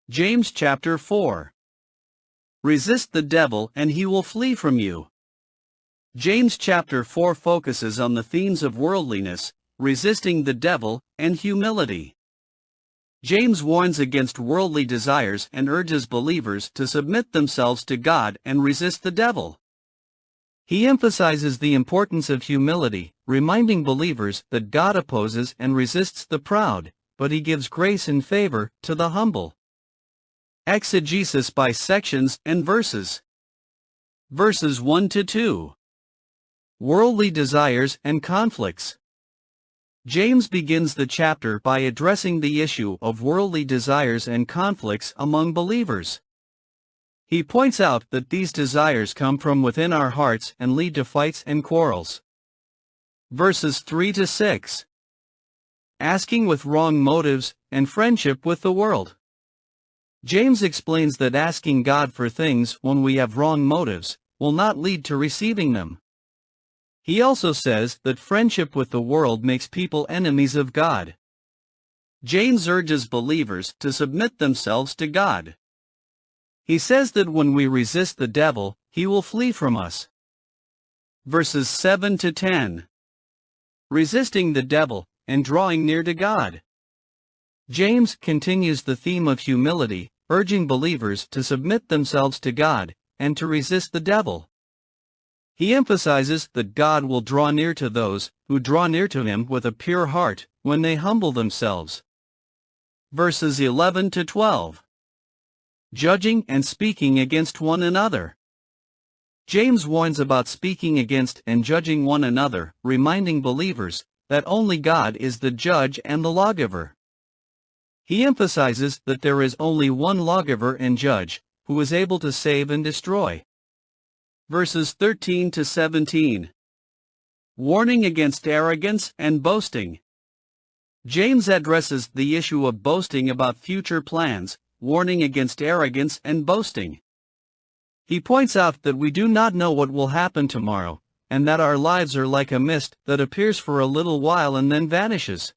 James chapter 4. Resist the devil and he will flee from you. James chapter 4 focuses on the themes of worldliness, resisting the devil, and humility. James warns against worldly desires and urges believers to submit themselves to God and resist the devil. He emphasizes the importance of humility, reminding believers that God opposes and resists the proud, but he gives grace and favor to the humble. Exegesis by sections and verses. Verses 1 to 2. Worldly desires and conflicts. James begins the chapter by addressing the issue of worldly desires and conflicts among believers. He points out that these desires come from within our hearts and lead to fights and quarrels. Verses 3 to 6. Asking with wrong motives and friendship with the world. James explains that asking God for things when we have wrong motives will not lead to receiving them. He also says that friendship with the world makes people enemies of God. James urges believers to submit themselves to God. He says that when we resist the devil, he will flee from us. Verses 7 to 10. Resisting the devil and drawing near to God. James continues the theme of humility, urging believers to submit themselves to God and to resist the devil. He emphasizes that God will draw near to those who draw near to him with a pure heart when they humble themselves. Verses 11 to 12. Judging and speaking against one another. James warns about speaking against and judging one another, reminding believers that only God is the judge and the lawgiver. He emphasizes that there is only one lawgiver and judge, who is able to save and destroy. Verses 13 to 17. Warning against arrogance and boasting. James addresses the issue of boasting about future plans, warning against arrogance and boasting. He points out that we do not know what will happen tomorrow, and that our lives are like a mist that appears for a little while and then vanishes.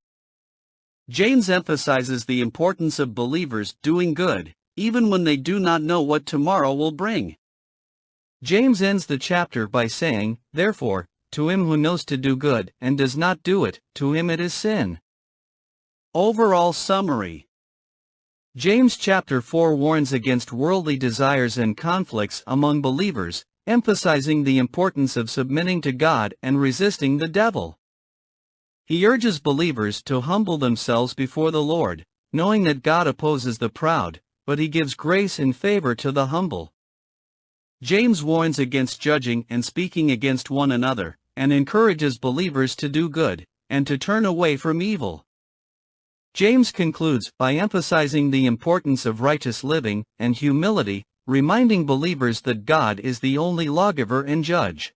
James emphasizes the importance of believers doing good, even when they do not know what tomorrow will bring. James ends the chapter by saying, "Therefore, to him who knows to do good and does not do it, to him it is sin." Overall summary. James chapter 4 warns against worldly desires and conflicts among believers, emphasizing the importance of submitting to God and resisting the devil. He urges believers to humble themselves before the Lord, knowing that God opposes the proud, but he gives grace and favor to the humble. James warns against judging and speaking against one another, and encourages believers to do good, and to turn away from evil. James concludes by emphasizing the importance of righteous living and humility, reminding believers that God is the only lawgiver and judge.